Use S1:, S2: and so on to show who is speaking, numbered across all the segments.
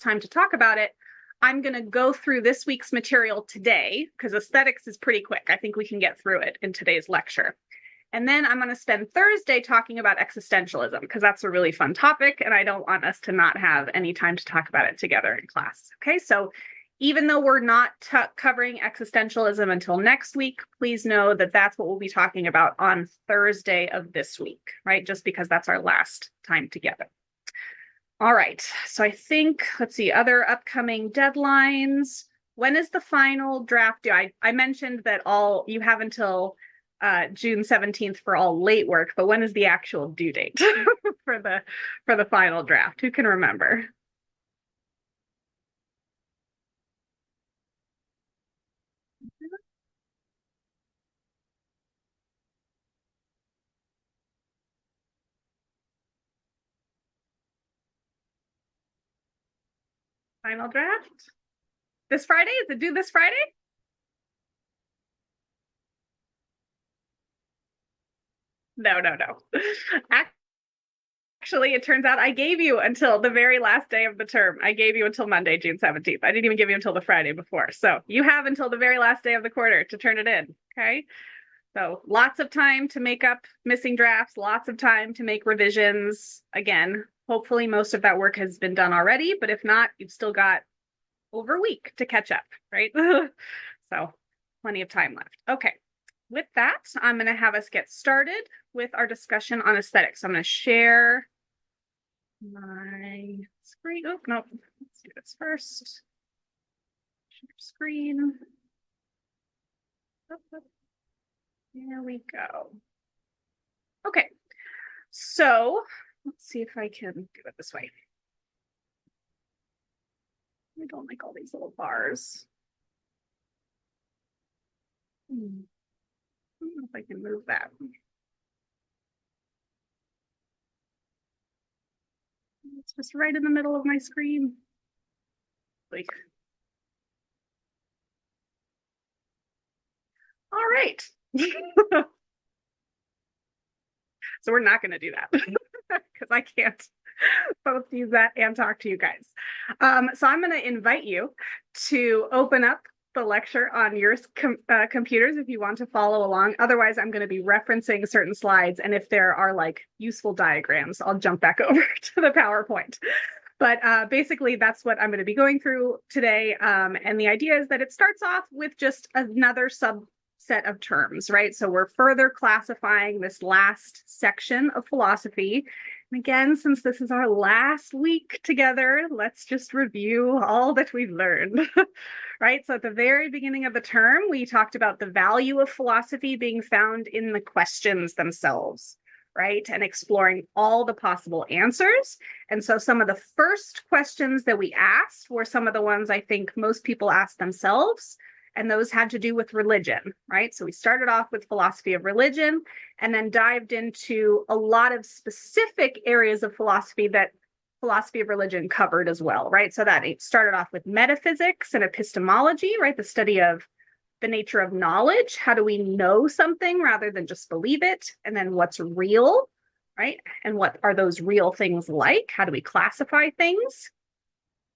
S1: time to talk about it, I'm going to go through this week's material today because aesthetics is pretty quick. I think we can get through it in today's lecture. And then I'm going to spend Thursday talking about existentialism because that's a really fun topic and I don't want us to not have any time to talk about it together in class. Okay, so even though we're not covering existentialism until next week, please know that that's what we'll be talking about on Thursday of this week, right? Just because that's our last time together. All right, so I think, let's see, other upcoming deadlines. When is the final draft due? I mentioned that you have until June 17th for all late work, but when is the actual due date for the final draft? Who can remember? Final draft? This Friday? Is it due this Friday? No. Actually, it turns out I gave you until the very last day of the term. I gave you until Monday, June 17th. I didn't even give you until the Friday before. So you have until the very last day of the quarter to turn it in, okay? So lots of time to make up missing drafts, lots of time to make revisions. Again, hopefully most of that work has been done already, but if not, you've still got over a week to catch up, right? So plenty of time left. Okay, with that, I'm going to have us get started with our discussion on aesthetics. So I'm going to share my screen. Oh, no, let's do this first. Share screen. There we go. Okay, so let's see if I can do it this way. I don't like all these little bars. I don't know if I can move that. It's just right in the middle of my screen. Like, all right. So we're not going to do that because I can't both use that and talk to you guys. So I'm going to invite you to open up the lecture on your computers if you want to follow along. Otherwise, I'm going to be referencing certain slides. And if there are like useful diagrams, I'll jump back over to the PowerPoint. But basically, that's what I'm going to be going through today. And the idea is that it starts off with just another subset of terms, right? So we're further classifying this last section of philosophy. And again, since this is our last week together, let's just review all that we've learned, right? So at the very beginning of the term, we talked about the value of philosophy being found in the questions themselves, right? And exploring all the possible answers. And so some of the first questions that we asked were some of the ones I think most people ask themselves. And those had to do with religion, right? So we started off with philosophy of religion and then dived into a lot of specific areas of philosophy that philosophy of religion covered as well, right? So that it started off with metaphysics and epistemology, right? The study of the nature of knowledge. How do we know something rather than just believe it? And then what's real, right? And what are those real things like? How do we classify things?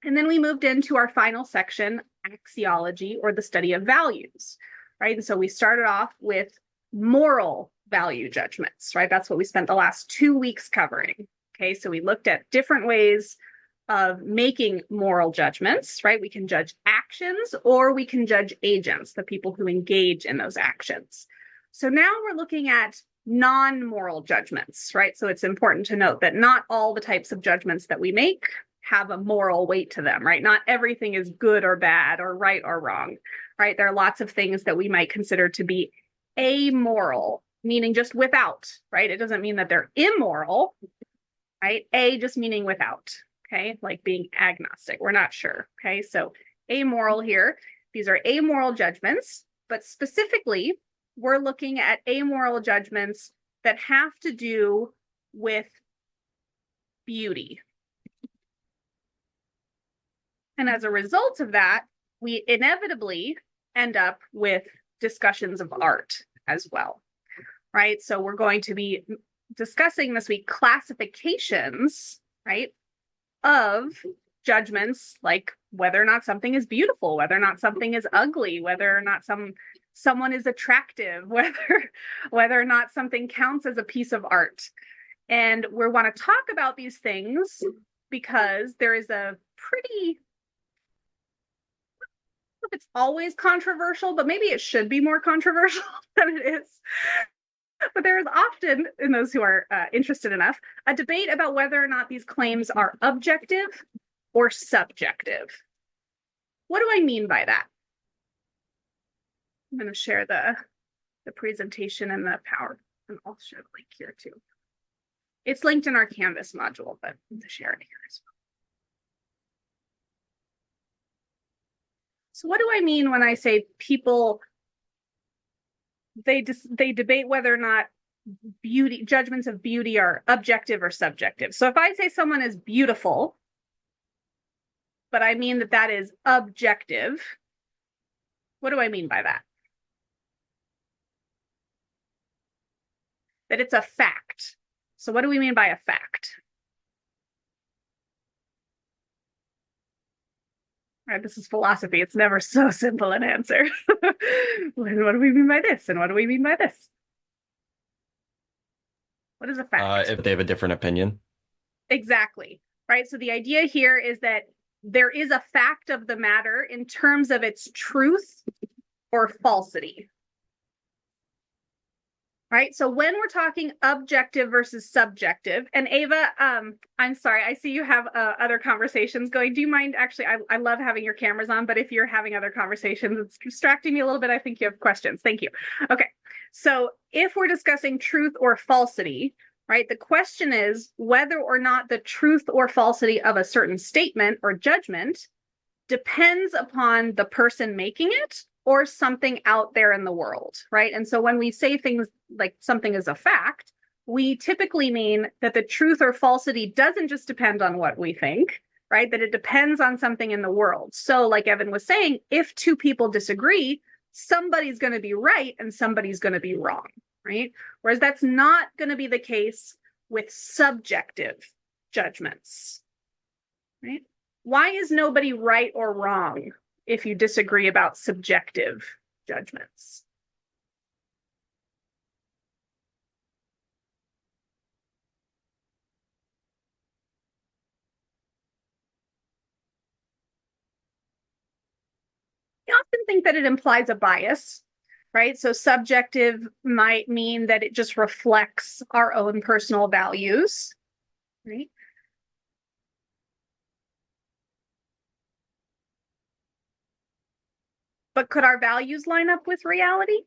S1: And then we moved into our final section, axiology, or the study of values, right? And so we started off with moral value judgments, right? That's what we spent the last 2 weeks covering. Okay, so we looked at different ways of making moral judgments, right? We can judge actions or we can judge agents, the people who engage in those actions. So now we're looking at non-moral judgments, right? So it's important to note that not all the types of judgments that we make have a moral weight to them, right? Not everything is good or bad or right or wrong, right? There are lots of things that we might consider to be amoral, meaning just without, right? It doesn't mean that they're immoral, right? A just meaning without, okay? Like being agnostic, we're not sure, okay? So amoral here, these are amoral judgments, but specifically, we're looking at amoral judgments that have to do with beauty. And as a result of that, we inevitably end up with discussions of art as well, right? So we're going to be discussing this week classifications, right, of judgments like whether or not something is beautiful, whether or not something is ugly, whether or not someone is attractive, whether or not something counts as a piece of art. And we want to talk about these things because there is a pretty, it's always controversial, but maybe it should be more controversial than it is. But there is often, in those who are interested enough, a debate about whether or not these claims are objective or subjective. What do I mean by that? I'm going to share the presentation and the power, and I'll share the link here too. It's linked in our Canvas module, but I'm going to share it here as well. So what do I mean when I say people, they debate whether or not judgments of beauty are objective or subjective? So if I say someone is beautiful, but I mean that is objective, what do I mean by that? That it's a fact. So what do we mean by a fact? All right, this is philosophy. It's never so simple an answer. What do we mean by this? And what do we mean by this? What is a fact?
S2: If they have a different opinion.
S1: Exactly. Right. So the idea here is that there is a fact of the matter in terms of its truth or falsity. Right. So when we're talking objective versus subjective, and Ava, I'm sorry, I see you have other conversations going. Do you mind? Actually, I love having your cameras on, but if you're having other conversations, it's distracting me a little bit. I think you have questions. Thank you. Okay. So if we're discussing truth or falsity, right, the question is whether or not the truth or falsity of a certain statement or judgment depends upon the person making it or something out there in the world, right? And so when we say things like something is a fact, we typically mean that the truth or falsity doesn't just depend on what we think, right? That it depends on something in the world. So like Evan was saying, if two people disagree, somebody's going to be right and somebody's going to be wrong, right? Whereas that's not going to be the case with subjective judgments, right? Why is nobody right or wrong if you disagree about subjective judgments? I often think that it implies a bias, right? So subjective might mean that it just reflects our own personal values, right? But could our values line up with reality?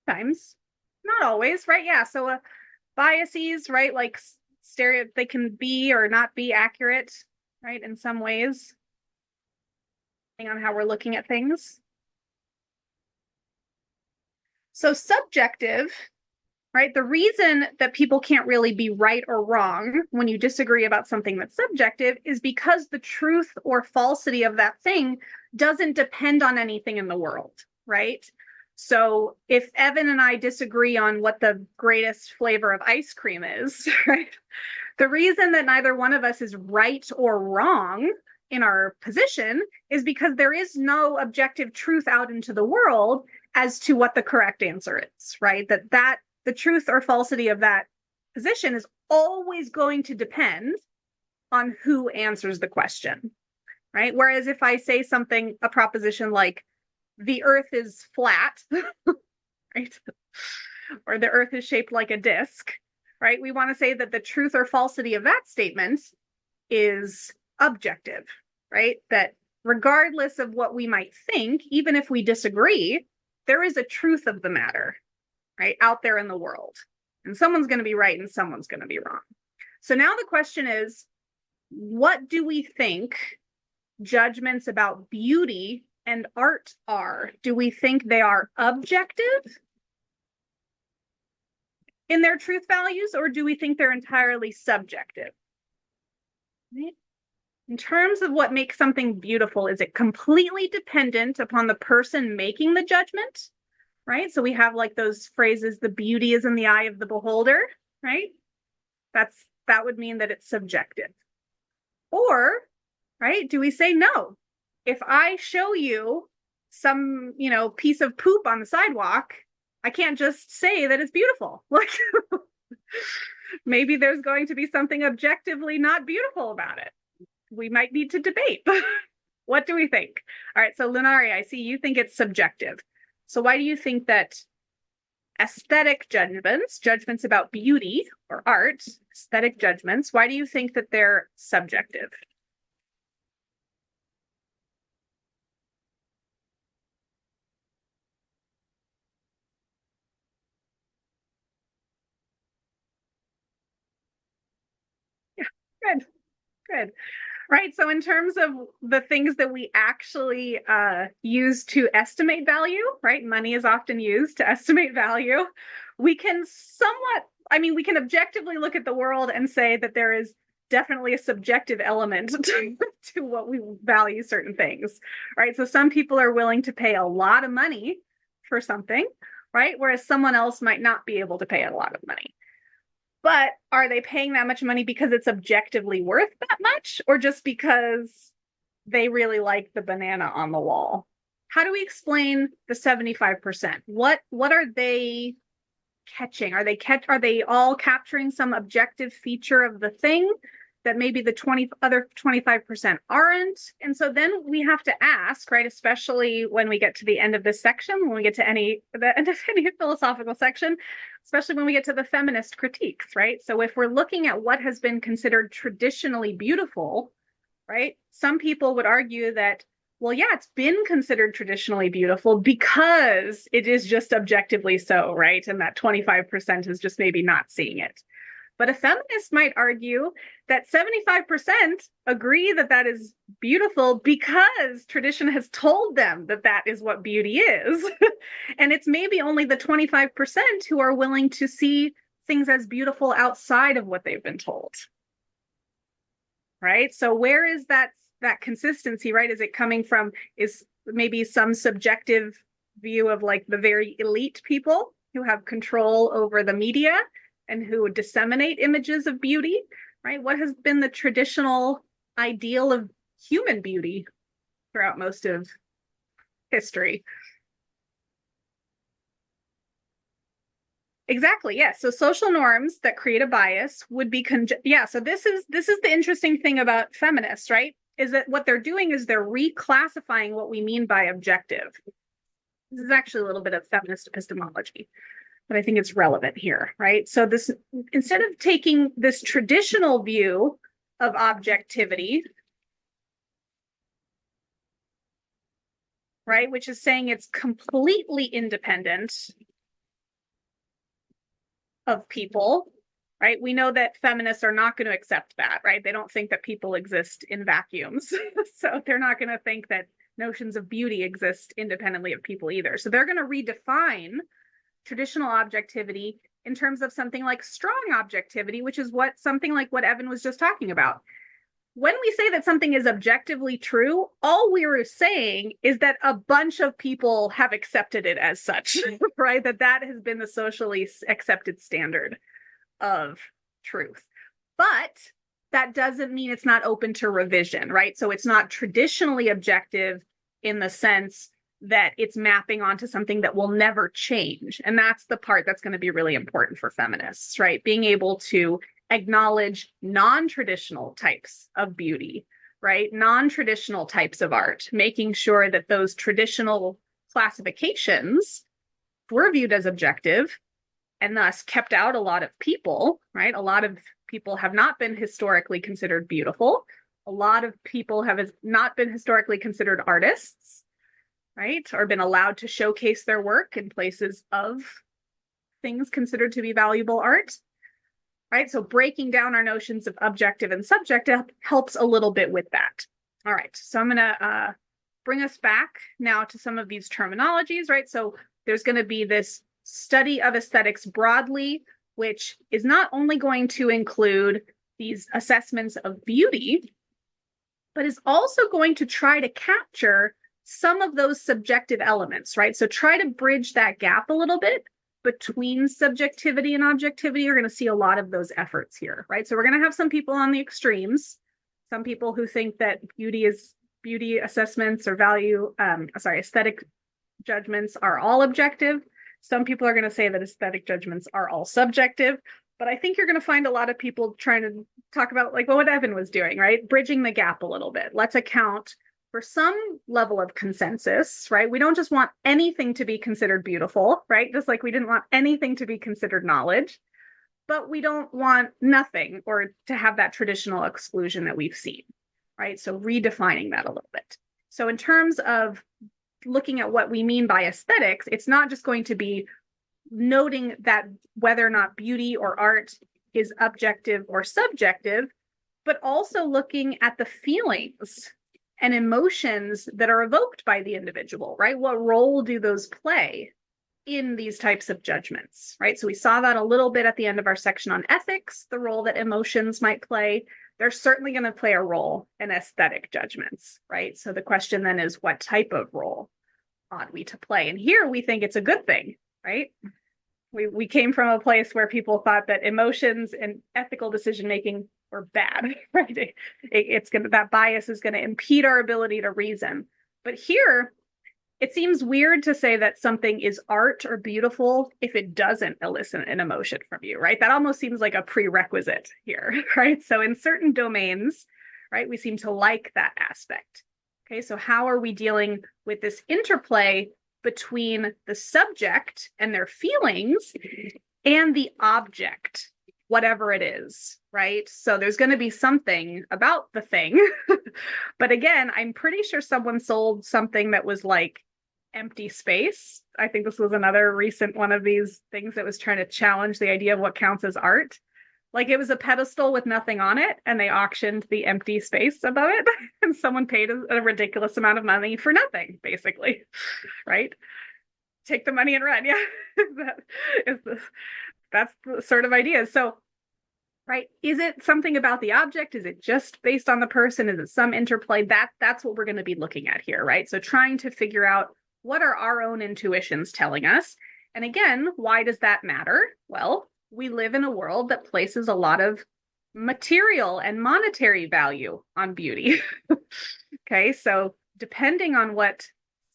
S1: Sometimes, not always, right? Yeah. So biases, right? Like they can be or not be accurate, right? In some ways, depending on how we're looking at things. So subjective, right? The reason that people can't really be right or wrong when you disagree about something that's subjective is because the truth or falsity of that thing doesn't depend on anything in the world, right? So if Evan and I disagree on what the greatest flavor of ice cream is, right? The reason that neither one of us is right or wrong in our position is because there is no objective truth out into the world as to what the correct answer is, right? That the truth or falsity of that position is always going to depend on who answers the question, right? Whereas if I say something, a proposition like the earth is flat, right? Or the earth is shaped like a disc, right? We want to say that the truth or falsity of that statement is objective, right? That regardless of what we might think, even if we disagree, there is a truth of the matter, right, out there in the world. And someone's going to be right and someone's going to be wrong. So now the question is, what do we think judgments about beauty and art are? Do we think they are objective in their truth values, or do we think they're entirely subjective? Right? In terms of what makes something beautiful, is it completely dependent upon the person making the judgment? Right? So we have like those phrases, the beauty is in the eye of the beholder, right? That's that would mean that it's subjective. Or, right, do we say no? If I show you some, piece of poop on the sidewalk, I can't just say that it's beautiful. Like, maybe there's going to be something objectively not beautiful about it. We might need to debate. What do we think? All right, so Lunari, I see you think it's subjective. So why do you think that aesthetic judgments about beauty or art, aesthetic judgments, why do you think that they're subjective? Yeah, good, good. Right. So in terms of the things that we actually use to estimate value, right? Money is often used to estimate value. We can we can objectively look at the world and say that there is definitely a subjective element to what we value certain things, right? So some people are willing to pay a lot of money for something, right? Whereas someone else might not be able to pay a lot of money. But are they paying that much money because it's objectively worth that much, or just because they really like the banana on the wall? How do we explain the 75%? What are they catching? Are they all capturing some objective feature of the thing that maybe the other 25% aren't? And so then we have to ask, right, especially when we get to the end of this section, when we get to the end of any philosophical section, especially when we get to the feminist critiques, right? So if we're looking at what has been considered traditionally beautiful, right, some people would argue that, well, yeah, it's been considered traditionally beautiful because it is just objectively so, right? And that 25% is just maybe not seeing it. But a feminist might argue that 75% agree that that is beautiful because tradition has told them that that is what beauty is. And it's maybe only the 25% who are willing to see things as beautiful outside of what they've been told. Right? So where is that consistency, right? Is it coming from, is maybe some subjective view of like the very elite people who have control over the media and who disseminate images of beauty, right? What has been the traditional ideal of human beauty throughout most of history? Exactly. Yes. So social norms that create a bias would be so this is the interesting thing about feminists, right? Is that what they're doing is they're reclassifying what we mean by objective. This is actually a little bit of feminist epistemology, but I think it's relevant here, right? So this, instead of taking this traditional view of objectivity, right, which is saying it's completely independent of people, right? We know that feminists are not going to accept that, right? They don't think that people exist in vacuums. So they're not going to think that notions of beauty exist independently of people either. So they're going to redefine traditional objectivity in terms of something like strong objectivity, which is something like what Evan was just talking about. When we say that something is objectively true, all we were saying is that a bunch of people have accepted it as such, right? That has been the socially accepted standard of truth. But that doesn't mean it's not open to revision, right? So it's not traditionally objective in the sense that it's mapping onto something that will never change. And that's the part that's going to be really important for feminists, right? Being able to acknowledge non-traditional types of beauty, right? Non-traditional types of art, making sure that those traditional classifications were viewed as objective and thus kept out a lot of people, right? A lot of people have not been historically considered beautiful. A lot of people have not been historically considered artists, right? Or been allowed to showcase their work in places of things considered to be valuable art, right? So breaking down our notions of objective and subjective helps a little bit with that. All right, so I'm gonna bring us back now to some of these terminologies, right? So there's gonna be this study of aesthetics broadly, which is not only going to include these assessments of beauty, but is also going to try to capture some of those subjective elements, right? So try to bridge that gap a little bit between subjectivity and objectivity, you're going to see a lot of those efforts here, right? So we're going to have some people on the extremes, some people who think that beauty assessments or aesthetic judgments are all objective. Some people are going to say that aesthetic judgments are all subjective. But I think you're going to find a lot of people trying to talk about like what Evan was doing, right? Bridging the gap a little bit. Let's account for some level of consensus, right? We don't just want anything to be considered beautiful, right? Just like we didn't want anything to be considered knowledge, but we don't want nothing or to have that traditional exclusion that we've seen, right? So redefining that a little bit. So in terms of looking at what we mean by aesthetics, it's not just going to be noting that whether or not beauty or art is objective or subjective, but also looking at the feelings and emotions that are evoked by the individual, right? What role do those play in these types of judgments, right? So we saw that a little bit at the end of our section on ethics, the role that emotions might play. They're certainly going to play a role in aesthetic judgments, right? So the question then is, what type of role ought we to play? And here we think it's a good thing, right? We came from a place where people thought that emotions and ethical decision making were bad, right? That bias is going to impede our ability to reason. But here, it seems weird to say that something is art or beautiful if it doesn't elicit an emotion from you, right? That almost seems like a prerequisite here, right? So in certain domains, right, we seem to like that aspect. Okay, so how are we dealing with this interplay between the subject and their feelings and the object, whatever it is, right? So there's going to be something about the thing. But again, I'm pretty sure someone sold something that was like empty space. I think this was another recent one of these things that was trying to challenge the idea of what counts as art. Like it was a pedestal with nothing on it, and they auctioned the empty space above it, and someone paid a ridiculous amount of money for nothing, basically, right? Take the money and run. Yeah, that's the sort of idea. So, right, is it something about the object? Is it just based on the person? Is it some interplay? That's what we're going to be looking at here, right? So trying to figure out what are our own intuitions telling us. And again, why does that matter? Well, we live in a world that places a lot of material and monetary value on beauty. Okay, so depending on what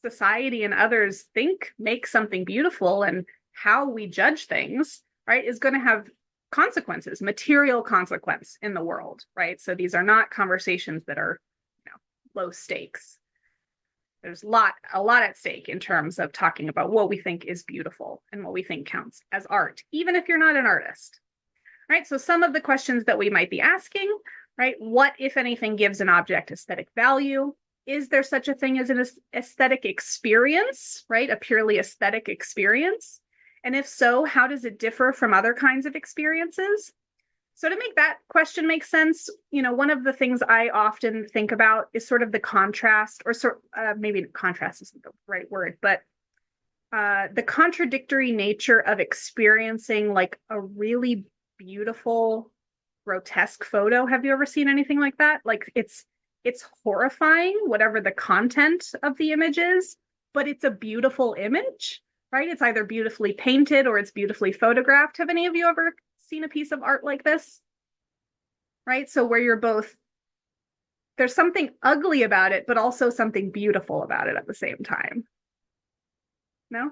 S1: society and others think makes something beautiful and how we judge things, right, is going to have consequences, material consequence in the world, right? So these are not conversations that are, low stakes. There's a lot at stake in terms of talking about what we think is beautiful and what we think counts as art, even if you're not an artist, right? So some of the questions that we might be asking, right? What, if anything, gives an object aesthetic value? Is there such a thing as an aesthetic experience, right? A purely aesthetic experience? And if so, how does it differ from other kinds of experiences? So to make that question make sense, one of the things I often think about is sort of the contrast, or maybe contrast isn't the right word, but the contradictory nature of experiencing like a really beautiful, grotesque photo. Have you ever seen anything like that? Like it's horrifying, whatever the content of the image is, but it's a beautiful image, right? It's either beautifully painted or it's beautifully photographed. Have any of you ever seen a piece of art like this? Right? So where you're both, there's something ugly about it, but also something beautiful about it at the same time. No? I'm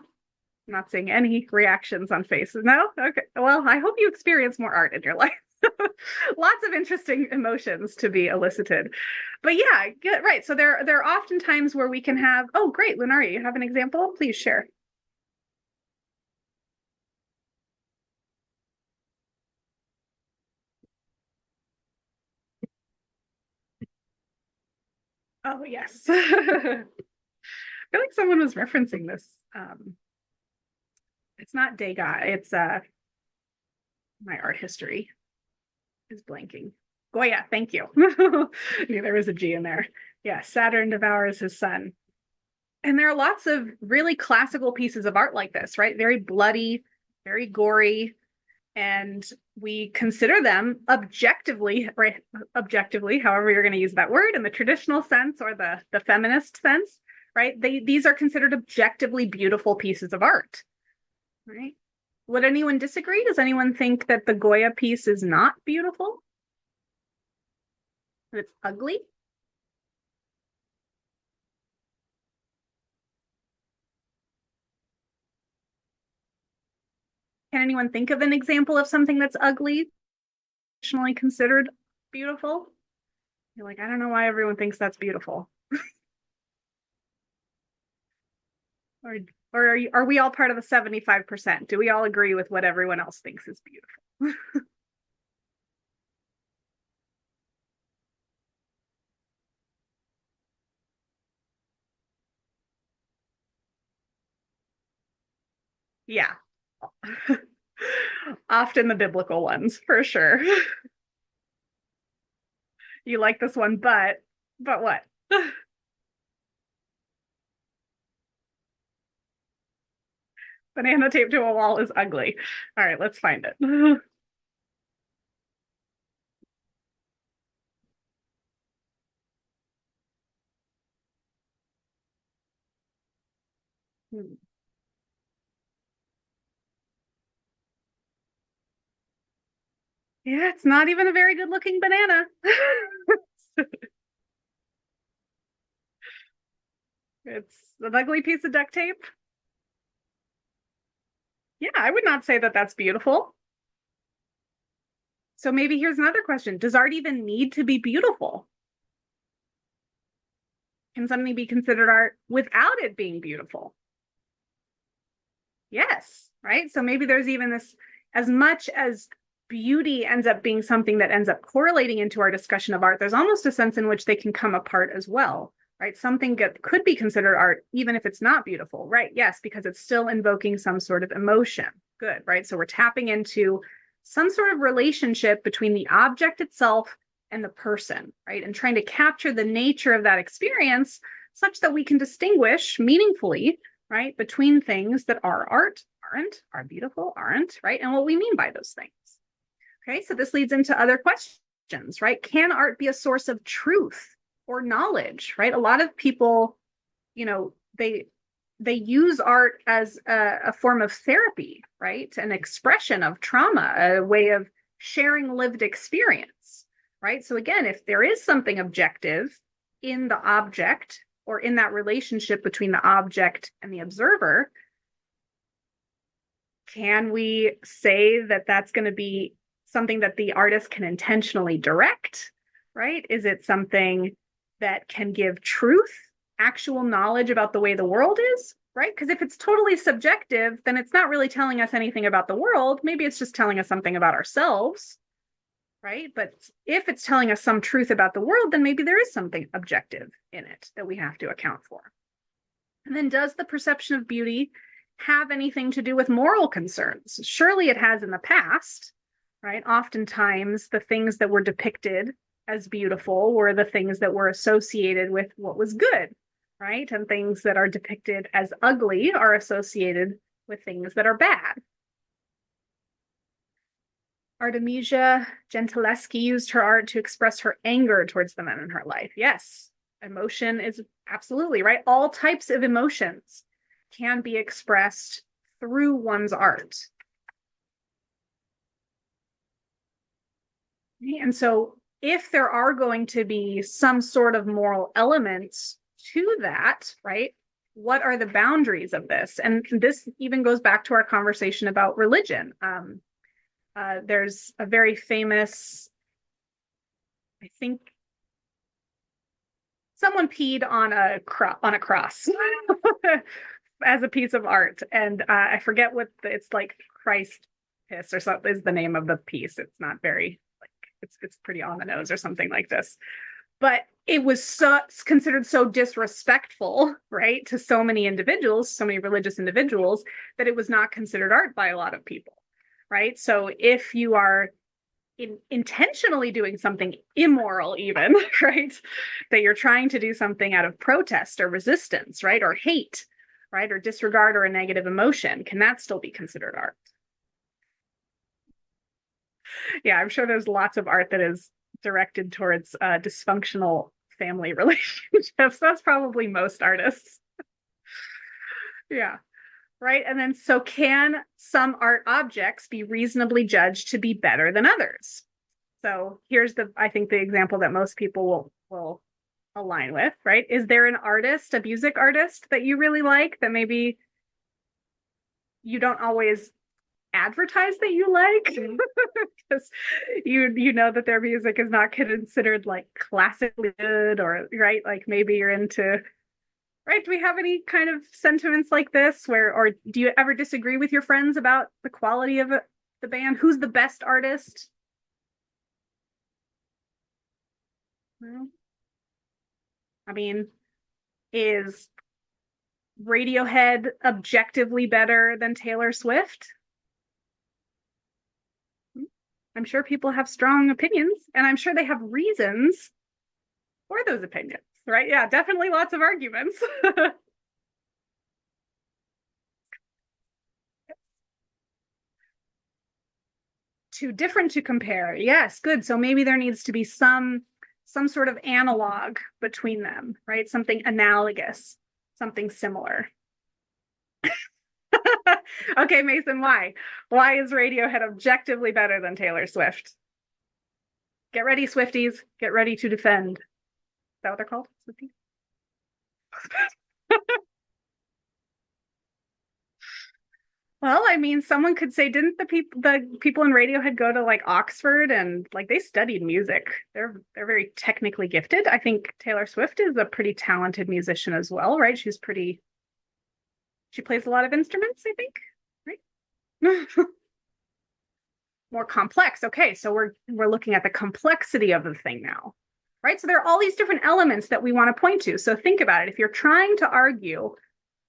S1: not seeing any reactions on faces. No? Okay. Well, I hope you experience more art in your life. Lots of interesting emotions to be elicited. But yeah, right. So there are often times where we can have, oh, great, Lunaria, you have an example? Please share. Oh, yes. I feel like someone was referencing this. It's not Degas, it's my art history is blanking. Goya, thank you. Knew there was a G in there. Yeah, Saturn devours his son. And there are lots of really classical pieces of art like this, right? Very bloody, very gory, and we consider them objectively, right? Objectively, however you're going to use that word, in the traditional sense or the feminist sense, right? These are considered objectively beautiful pieces of art, right? Would anyone disagree? Does anyone think that the Goya piece is not beautiful? That it's ugly? Can anyone think of an example of something that's ugly, traditionally considered beautiful? You're like, I don't know why everyone thinks that's beautiful. Or are we all part of the 75%? Do we all agree with what everyone else thinks is beautiful? Yeah. Often the biblical ones, for sure. You like this one, but what? Banana taped to a wall is ugly. All right, let's find it. Yeah, it's not even a very good looking banana. It's an ugly piece of duct tape. Yeah, I would not say that that's beautiful. So maybe here's another question. Does art even need to be beautiful? Can something be considered art without it being beautiful? Yes, right? So maybe there's even this, as much as beauty ends up being something that ends up correlating into our discussion of art, there's almost a sense in which they can come apart as well, right? Something that could be considered art, even if it's not beautiful, right? Yes, because it's still invoking some sort of emotion. Good, right? So we're tapping into some sort of relationship between the object itself and the person, right? And trying to capture the nature of that experience such that we can distinguish meaningfully, right, between things that are art, aren't, are beautiful, aren't, right, and what we mean by those things. Okay, so this leads into other questions, right? Can art be a source of truth or knowledge, right? A lot of people, you know, they use art as a form of therapy, right? An expression of trauma, a way of sharing lived experience, right? So again, if there is something objective in the object or in that relationship between the object and the observer, can we say that that's going to be something that the artist can intentionally direct, right? Is it something that can give truth, actual knowledge about the way the world is, right? Because if it's totally subjective, then it's not really telling us anything about the world. Maybe it's just telling us something about ourselves, right? But if it's telling us some truth about the world, then maybe there is something objective in it that we have to account for. And then does the perception of beauty have anything to do with moral concerns? Surely it has in the past, right? Oftentimes, the things that were depicted as beautiful were the things that were associated with what was good, right? And things that are depicted as ugly are associated with things that are bad. Artemisia Gentileschi used her art to express her anger towards the men in her life. Yes, emotion is absolutely right. All types of emotions can be expressed through one's art. And so, if there are going to be some sort of moral elements to that, right? What are the boundaries of this? And this even goes back to our conversation about religion. There's a very famous, I think, someone peed on a cross as a piece of art, and I forget what it's like. Christ piss or something is the name of the piece. It's not very like it's pretty on the nose or something like this. But it was so considered so disrespectful, right, to so many individuals, so many religious individuals, that it was not considered art by a lot of people, right? So if you are intentionally doing something immoral, even, right, that you're trying to do something out of protest or resistance, right, or hate, right, or disregard or a negative emotion, can that still be considered art? Yeah, I'm sure there's lots of art that is directed towards dysfunctional family relationships. That's probably most artists. Yeah. right? And then, so can some art objects be reasonably judged to be better than others? So here's I think the example that most people will align with, right? Is there an artist, a music artist that you really like that maybe you don't always advertise that you like because you know that their music is not considered like classically good, or right, like maybe you're into, right? Do we have any kind of sentiments like this where, or do you ever disagree with your friends about the quality of the band? Who's the best artist? Well, I mean, is Radiohead objectively better than Taylor Swift? I'm sure people have strong opinions, and I'm sure they have reasons for those opinions, right? Yeah, definitely lots of arguments. Too different to compare. Yes, good. So maybe there needs to be some sort of analog between them, right? Something analogous, something similar. Okay, Mason, why? Why is Radiohead objectively better than Taylor Swift? Get ready, Swifties. Get ready to defend. Is that what they're called? Swifties? Well, I mean, someone could say, didn't the people in Radiohead go to like Oxford and like they studied music? They're very technically gifted. I think Taylor Swift is a pretty talented musician as well, right? She plays a lot of instruments, I think, right? More complex. Okay, so we're looking at the complexity of the thing now, right? So there are all these different elements that we want to point to. So think about it. If you're trying to argue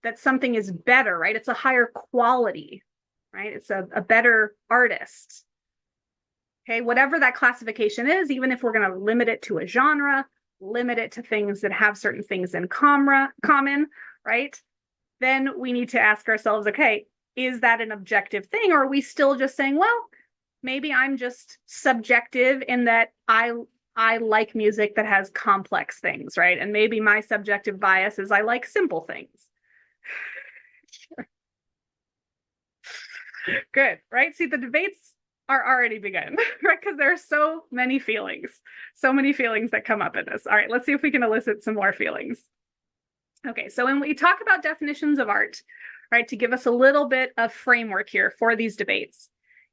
S1: that something is better, right? It's a higher quality, right? It's a better artist. Okay, whatever that classification is, even if we're going to limit it to a genre, limit it to things that have certain things in common, right? Then we need to ask ourselves, okay, is that an objective thing? Or are we still just saying, well, maybe I'm just subjective in that I like music that has complex things, right? And maybe my subjective bias is I like simple things. Good, right? See, the debates are already begun, right? Because there are so many feelings that come up in this. All right, let's see if we can elicit some more feelings. Okay, so when we talk about definitions of art, right, to give us a little bit of framework here for these debates,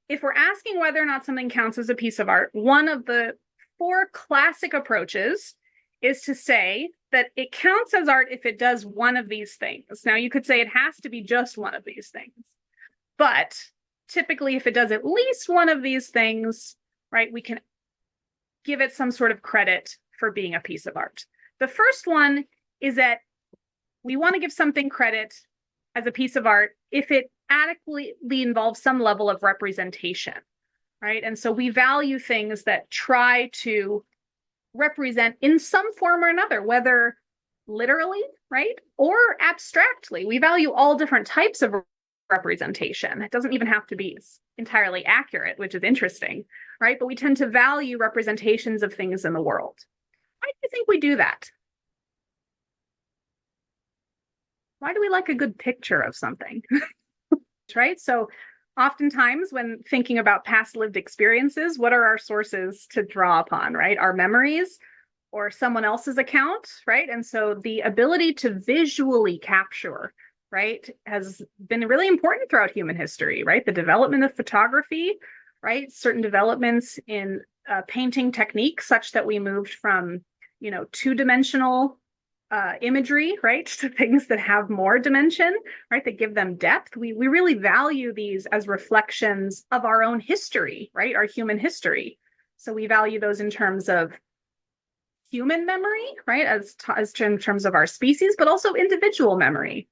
S1: if we're asking whether or not something counts as a piece of art, one of the four classic approaches is to say that it counts as art if it does one of these things. Now, you could say it has to be just one of these things, but typically, if it does at least one of these things, right, we can give it some sort of credit for being a piece of art. The first one is that we want to give something credit as a piece of art if it adequately involves some level of representation, right? And so we value things that try to represent in some form or another, whether literally, right, or abstractly. We value all different types of representation. It doesn't even have to be entirely accurate, which is interesting, right? But we tend to value representations of things in the world. Why do you think we do that? Why do we like a good picture of something? Right? So oftentimes when thinking about past lived experiences, what are our sources to draw upon, right? Our memories or someone else's account, right? And so the ability to visually capture, right, has been really important throughout human history, right? The development of photography, right? Certain developments in painting techniques such that we moved from, two-dimensional imagery, right, to things that have more dimension, right, that give them depth. We really value these as reflections of our own history, right, our human history. So we value those in terms of human memory, right, as in terms of our species, but also individual memory,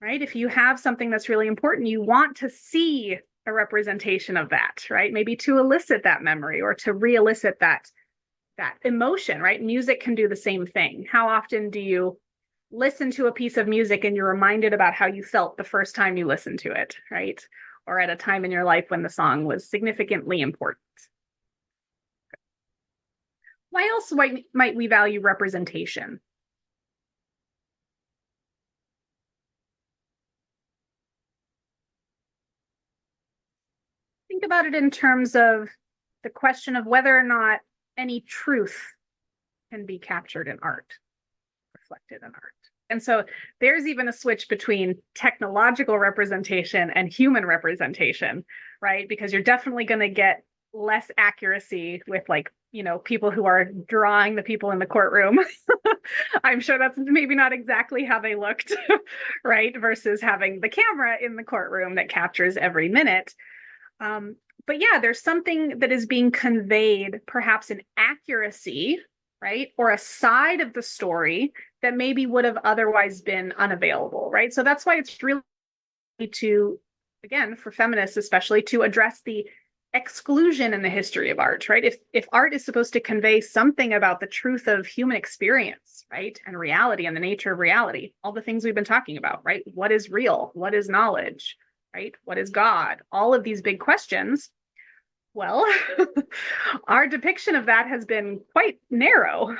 S1: right? If you have something that's really important, you want to see a representation of that, right? Maybe to elicit that memory or to re-elicit that emotion, right? Music can do the same thing. How often do you listen to a piece of music and you're reminded about how you felt the first time you listened to it, right? Or at a time in your life when the song was significantly important. Why else might we value representation? about it in terms of the question of whether or not any truth can be captured in art, reflected in art. And so there's even a switch between technological representation and human representation, right? Because you're definitely going to get less accuracy with, like, you know, people who are drawing the people in the courtroom. I'm sure that's maybe not exactly how they looked, right? Versus having the camera in the courtroom that captures every minute. But yeah, there's something that is being conveyed, perhaps an accuracy, right? Or a side of the story that maybe would have otherwise been unavailable, right? So that's why it's really to, again, for feminists especially, to address the exclusion in the history of art, right? If art is supposed to convey something about the truth of human experience, right? And reality and the nature of reality, all the things we've been talking about, right? What is real? What is knowledge, right? What is God? All of these big questions. Well, our depiction of that has been quite narrow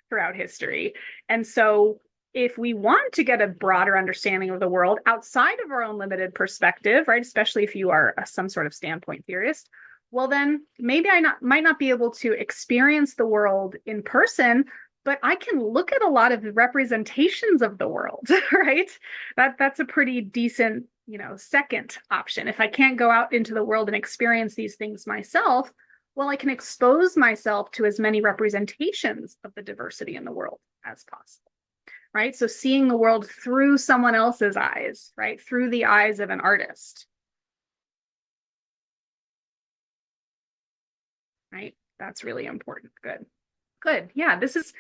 S1: throughout history. And so if we want to get a broader understanding of the world outside of our own limited perspective, right, especially if you are some sort of standpoint theorist, well, then maybe might not be able to experience the world in person, but I can look at a lot of representations of the world, right? That's a pretty decent, you know, second option. If I can't go out into the world and experience these things myself, well, I can expose myself to as many representations of the diversity in the world as possible, right? So seeing the world through someone else's eyes, right? Through the eyes of an artist, right? That's really important. Good. Good. Yeah, this is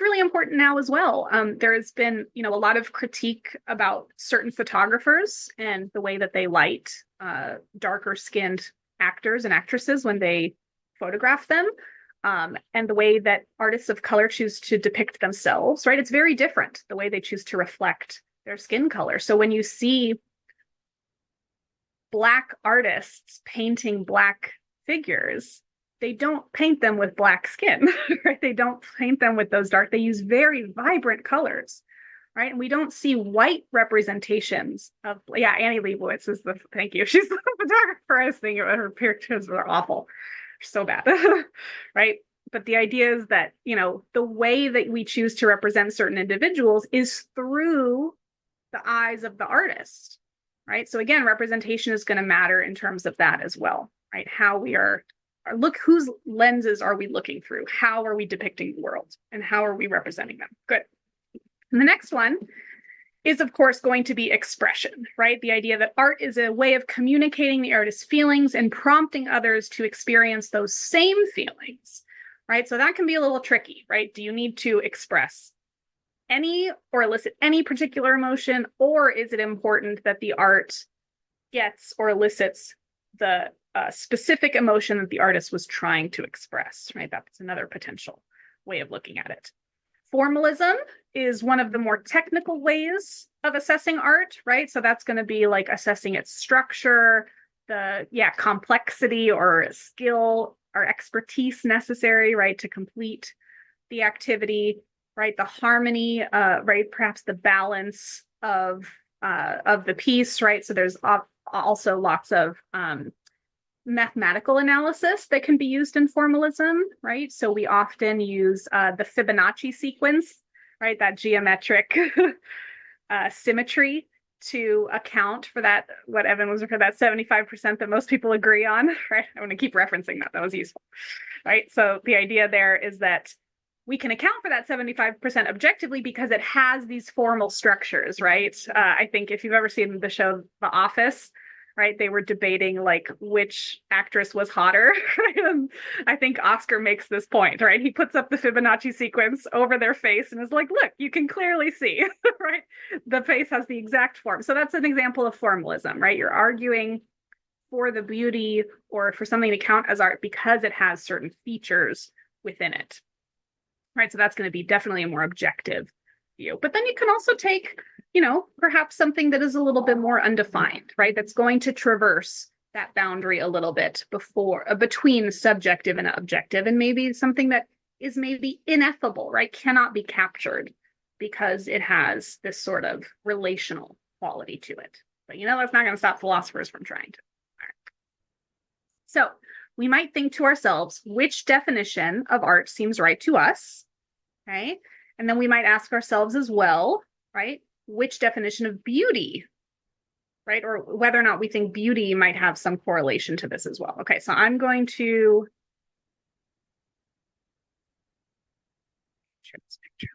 S1: really important now as well. There has been, you know, a lot of critique about certain photographers and the way that they light darker skinned actors and actresses when they photograph them, and the way that artists of color choose to depict themselves, right? It's very different, the way they choose to reflect their skin color. So when you see Black artists painting Black figures, they don't paint them with Black skin, right? They don't paint them with those dark, they use very vibrant colors, right? And we don't see white representations of, yeah, Annie Leibovitz is thank you. She's the photographer. I was thinking about her pictures were awful. So bad, right? But the idea is that, you know, the way that we choose to represent certain individuals is through the eyes of the artist, right? So again, representation is going to matter in terms of that as well, right? How we look, whose lenses are we looking through? How are we depicting the world? And how are we representing them? Good. And the next one is, of course, going to be expression, right? The idea that art is a way of communicating the artist's feelings and prompting others to experience those same feelings, right? So that can be a little tricky, right? Do you need to express any or elicit any particular emotion, or is it important that the art gets or elicits the specific emotion that the artist was trying to express, right? That's another potential way of looking at it. Formalism is one of the more technical ways of assessing art, right? So that's going to be like assessing its structure, the complexity or skill or expertise necessary, right, to complete the activity, right? The harmony, right? Perhaps the balance of the piece, right? So there's also lots of mathematical analysis that can be used in formalism, right? So we often use the Fibonacci sequence, right? That geometric symmetry to account for that, what Evan was for that 75% that most people agree on, right? I want to keep referencing that. That was useful, right? So the idea there is that we can account for that 75% objectively because it has these formal structures, right? I think if you've ever seen the show The Office, right, they were debating like which actress was hotter. Right? And I think Oscar makes this point, right? He puts up the Fibonacci sequence over their face and is like, look, you can clearly see, right? The face has the exact form. So that's an example of formalism, right? You're arguing for the beauty or for something to count as art because it has certain features within it, right? So that's going to be definitely a more objective view. But then you can also take, you know, perhaps something that is a little bit more undefined, right? That's going to traverse that boundary a little bit between subjective and objective, and maybe something that is maybe ineffable, right? Cannot be captured because it has this sort of relational quality to it. But you know, that's not going to stop philosophers from trying to. So we might think to ourselves, which definition of art seems right to us? Okay. And then we might ask ourselves as well, right, which definition of beauty, right? Or whether or not we think beauty might have some correlation to this as well. Okay, so I'm going to share this picture.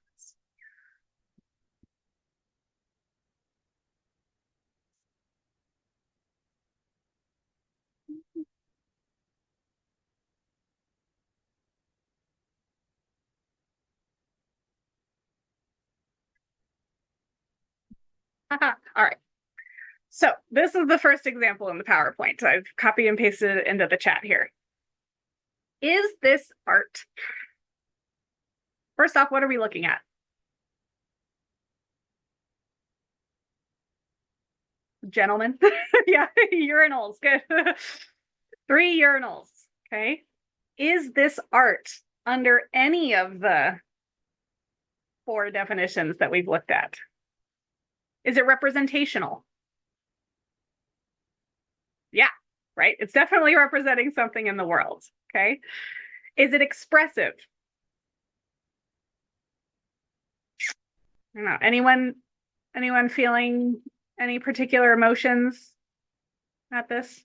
S1: All right. So this is the first example in the PowerPoint. I've copied and pasted it into the chat here. Is this art? First off, what are we looking at? Gentlemen. Yeah, urinals. Good. 3 urinals. Okay. Is this art under any of the 4 definitions that we've looked at? Is it representational? Yeah, right. It's definitely representing something in the world. Okay. Is it expressive? I don't know. Anyone feeling any particular emotions at this?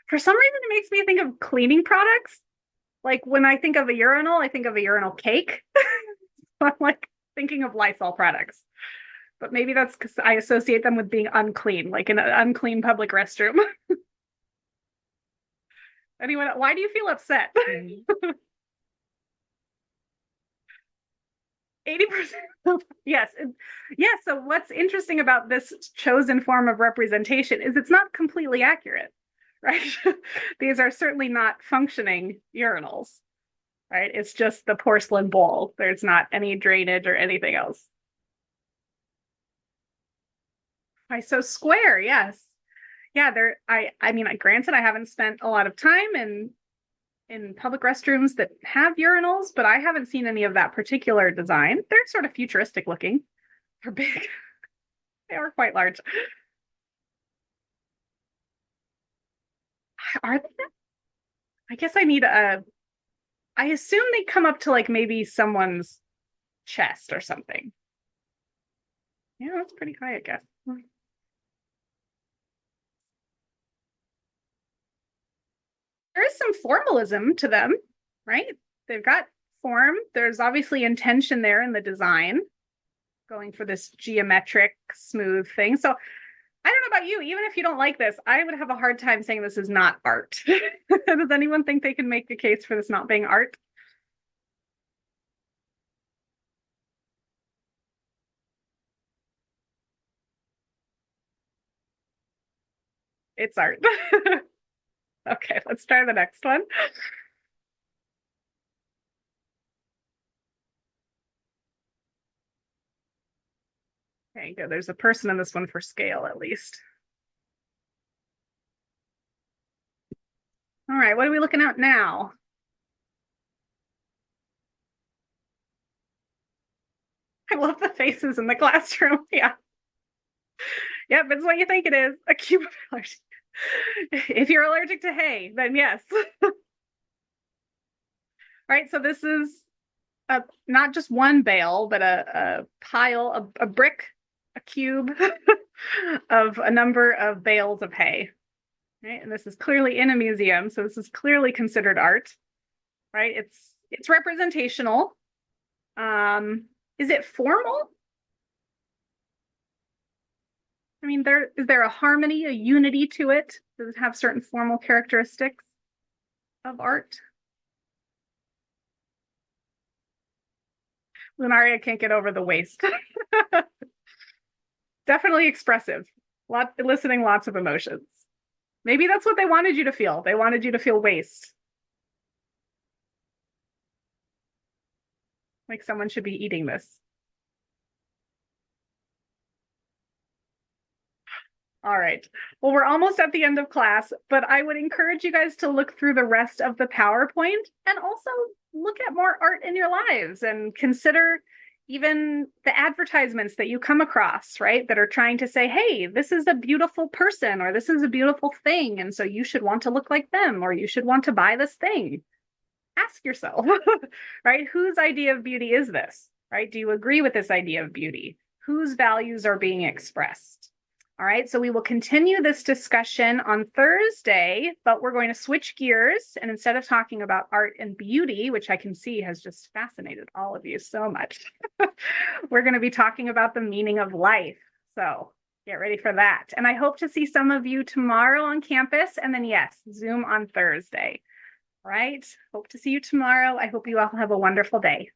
S1: For some reason, it makes me think of cleaning products. Like when I think of a urinal, I think of a urinal cake. I'm like thinking of Lysol products. But maybe that's because I associate them with being unclean, like in an unclean public restroom. Anyone, why do you feel upset? 80%. Yes. Yes. So what's interesting about this chosen form of representation is it's not completely accurate, right? These are certainly not functioning urinals, right? It's just the porcelain bowl. There's not any drainage or anything else. So square, yes. Yeah, I mean, granted, I haven't spent a lot of time in public restrooms that have urinals, but I haven't seen any of that particular design. They're sort of futuristic looking. They're big. They are quite large. Are they? I guess I assume they come up to like maybe someone's chest or something. Yeah, that's pretty high, I guess. There is some formalism to them, right? They've got form. There's obviously intention there in the design, going for this geometric, smooth thing. So I don't know about you, even if you don't like this, I would have a hard time saying this is not art. Does anyone think they can make a case for this not being art? It's art. Okay, let's try the next one. Okay, good. There's a person in this one for scale, at least. All right, what are we looking at now? I love the faces in the classroom. Yeah. Yep, it's what you think it is. A cube of allergy. If you're allergic to hay, then yes. Right, so this is not just one bale, but a pile, a brick, a cube of a number of bales of hay. Right, and this is clearly in a museum, so this is clearly considered art. Right, it's representational. Is it formal? I mean, is there a harmony, a unity to it? Does it have certain formal characteristics of art? Lunaria can't get over the waist. Definitely expressive. Eliciting lots of emotions. Maybe that's what they wanted you to feel. They wanted you to feel waste. Like someone should be eating this. All right. Well, we're almost at the end of class, but I would encourage you guys to look through the rest of the PowerPoint and also look at more art in your lives and consider even the advertisements that you come across, right, that are trying to say, hey, this is a beautiful person or this is a beautiful thing. And so you should want to look like them or you should want to buy this thing. Ask yourself, right, whose idea of beauty is this, right? Do you agree with this idea of beauty? Whose values are being expressed? All right, so we will continue this discussion on Thursday, but we're going to switch gears. And instead of talking about art and beauty, which I can see has just fascinated all of you so much, we're going to be talking about the meaning of life. So get ready for that. And I hope to see some of you tomorrow on campus. And then, yes, Zoom on Thursday. All right, hope to see you tomorrow. I hope you all have a wonderful day.